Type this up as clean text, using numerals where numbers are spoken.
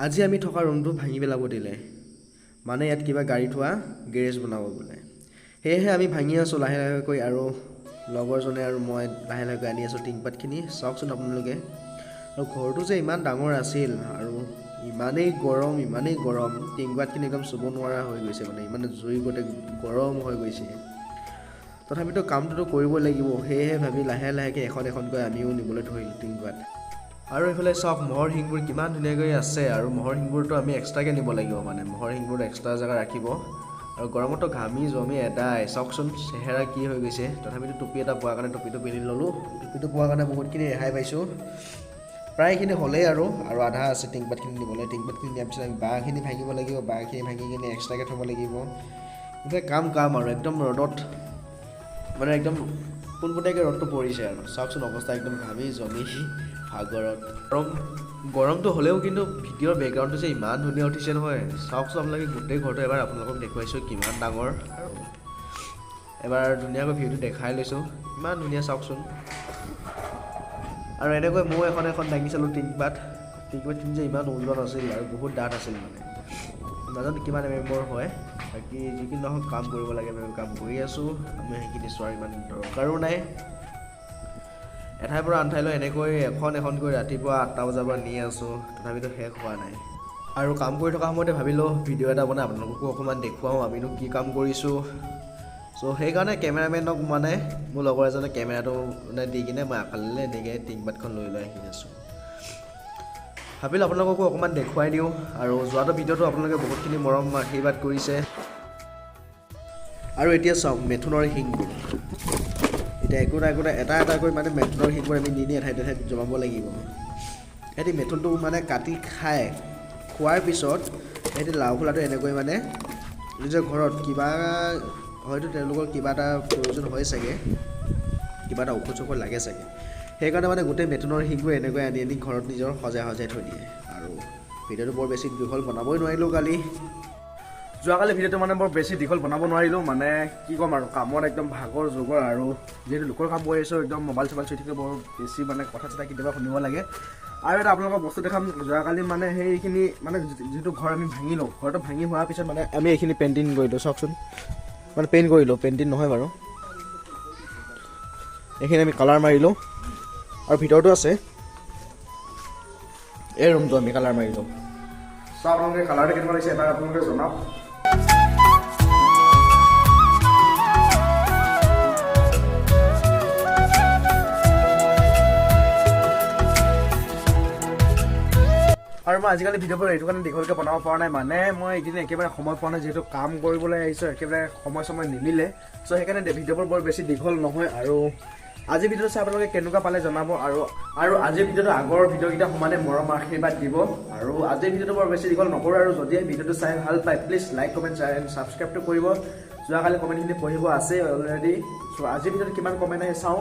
আজি আমি থকা ৰুমটো ভাঙি পেলাব দিলে মানে ইয়াত কিবা গাড়ী থোৱা গেৰেজ বনাব বোলে সেয়েহে আমি ভাঙি আছোঁ লাহে লাহেকৈ আৰু লগৰজনে আৰু মই লাহে লাহেকৈ আনি আছোঁ টিংপাতখিনি চাওকচোন আপোনালোকে আৰু ঘৰটো যে ইমান ডাঙৰ আছিল আৰু ইমানেই গৰম টিংপাতখিনি একদম চুব নোৱাৰা হৈ গৈছে মানে ইমান জুই গোটেই গৰম হৈ গৈছে তথাপিতো কামটোতো কৰিব লাগিব সেয়েহে ভাবি লাহে লাহেকৈ এখন এখনকৈ আমিও নিবলৈ ধৰিলোঁ টিংপাত আৰু এইফালে চাওক মহৰ শিংবোৰ কিমান ধুনীয়াকৈ আছে আৰু মহৰ শিংবোৰটো আমি এক্সট্ৰাকৈ নিব লাগিব মানে মহৰ শিংবোৰ এক্সট্ৰা জেগা ৰাখিব আৰু গৰমতো ঘামি জমি এদাই চাওকচোন চেহেৰা কি হৈ গৈছে তথাপিতো টুপি এটা পোৱাৰ কাৰণে টুপিটো পিন্ধি ল'লোঁ টুপিটো পোৱাৰ কাৰণে বহুতখিনি ৰেহাই পাইছোঁ প্ৰায়খিনি হ'লেই আৰু আধা আছে টিংপাতখিনি নিবলৈ টিংপাতখিনি নিয়াৰ পিছত আমি বাঁহখিনি ভাঙিব লাগিব বাঁহখিনি ভাঙি কিনে এক্সট্ৰাকৈ থ'ব লাগিব এতিয়া কাম আৰু একদম ৰ'দত মানে একদম পোনপটীয়াকৈ ৰ'দটো পৰিছে আৰু চাওকচোন অৱস্থা একদম ঘামি জমি ভাগৰত গৰমটো হ'লেও কিন্তু ভিডিঅ'ৰ বেকগ্ৰাউণ্ডটো যে ইমান ধুনীয়া উঠিছে নহয় চাওকচোন আপোনালোকে গোটেই ঘৰটো এবাৰ আপোনালোকক দেখুৱাইছোঁ কিমান ডাঙৰ আৰু এবাৰ ধুনীয়াকৈ ভিউটো দেখাই লৈছোঁ ইমান ধুনীয়া চাওকচোন আৰু এনেকৈ ময়ো এখন দাঙি চালোঁ টিংপাতখিনি যে ইমান ওজন আছিল আৰু বহুত ডাঠ আছিল মানে নাজানো কিমান মেম্বৰ হয় বাকী যিখিনি নহওক কাম কৰিব লাগে আমি কাম কৰি আছোঁ আমি সেইখিনি চোৱাৰ ইমান দৰকাৰো নাই এঠাইৰ পৰা আন ঠাইলৈ এনেকৈ এখনকৈ ৰাতিপুৱা 8টা বজাৰ পৰা নি আছোঁ তথাপিতো শেষ হোৱা নাই আৰু কাম কৰি থকা সময়তে ভাবিলোঁ ভিডিঅ' এটা বনাই আপোনালোককো অকণমান দেখুৱাওঁ আমিনো কি কাম কৰিছোঁ চ' সেইকাৰণে কেমেৰামেনক মানে মোৰ লগৰ এজনে কেমেৰাটো মানে দি কিনে মই আকাললৈ এনেকৈ টিংপাতখন লৈ আহি আছোঁ ভাবিলোঁ আপোনালোককো অকণমান দেখুৱাই দিওঁ আৰু যোৱাটো ভিডিঅ'টো আপোনালোকে বহুতখিনি মৰম আশীৰ্বাদ কৰিছে আৰু এতিয়া চাওক মেথুনৰ শিংবোৰ এতিয়া একোটা এটাকৈ মানে মেথুনৰ শিংবোৰ আমি নি এঠাইত জমাব লাগিব সিহঁতি মেথুনটো মানে কাটি খোৱাৰ পিছত সিহঁতি লাও খোলাটো এনেকৈ মানে নিজৰ ঘৰত কিবা হয়তো তেওঁলোকৰ কিবা এটা প্ৰয়োজন হয় চাগে কিবা এটা ঔষধ চৌষধ লাগে চাগে সেইকাৰণে মানে গোটেই মেথুনৰ শিংবোৰ এনেকৈ আনি ঘৰত নিজৰ সজাই থৈ দিয়ে আৰু ভিডিঅ'টো বৰ বেছি দীঘল বনাবই নোৱাৰিলোঁ যোৱাকালি ভিডিঅ'টো মানে বৰ বেছি দীঘল বনাব নোৱাৰিলোঁ মানে কি ক'ম আৰু কামত একদম ভাগৰ জগৰ আৰু যিহেতু লোকৰ কাম কৰি আছোঁ একদম মোবাইল চোবাইল চুই থাকিলে বৰ বেছি মানে কথা চথা কেতিয়াবা শুনিব লাগে আৰু এটা আপোনালোকৰ বস্তু দেখাম যোৱাকালি মানে সেইখিনি মানে যিটো ঘৰ আমি ভাঙিলোঁ ঘৰটো ভাঙি হোৱাৰ পিছত মানে আমি এইখিনি পেইণ্টিং কৰিলোঁ চাওকচোন মানে পেইণ্ট কৰিলোঁ পেইণ্টিং নহয় বাৰু এইখিনি আমি কালাৰ মাৰিলোঁ আৰু ভিতৰতো আছে এই ৰুমটো আমি কালাৰ মাৰিলোঁ চাওক আপোনালোকে কালাৰটো কেনেকুৱা লাগিছে এবাৰ আপোনালোকে জনাওক আৰু মই আজিকালি ভিডিঅ'বোৰ এইটো কাৰণে দীঘলকৈ বনাব পৰা নাই মানে মই এইদিন একেবাৰে সময় পোৱা নাই যিহেতু কাম কৰিবলৈ আহিছোঁ একেবাৰে সময় নিমিলে চ' সেইকাৰণে ভিডিঅ'বোৰ বৰ বেছি দীঘল নহয় আৰু আজিৰ ভিডিঅ'টো চাই আপোনালোকে কেনেকুৱা পালে জনাব আৰু আজিৰ ভিডিঅ'টো আগৰ ভিডিঅ'কেইটা সমানে মৰম আশীৰ্বাদ দিব আৰু আজিৰ ভিডিঅ'টো বৰ বেছি দীঘল নকৰোঁ আৰু যদি ভিডিঅ'টো চাই ভাল পায় please like comment share and ছাবস্ক্ৰাইবটো কৰিব যোৱাকালি কমেণ্টখিনি পঢ়িব আছেই অলৰেডি চ' আজিৰ ভিডিঅ'টো কিমান কমেণ্ট আহে চাওঁ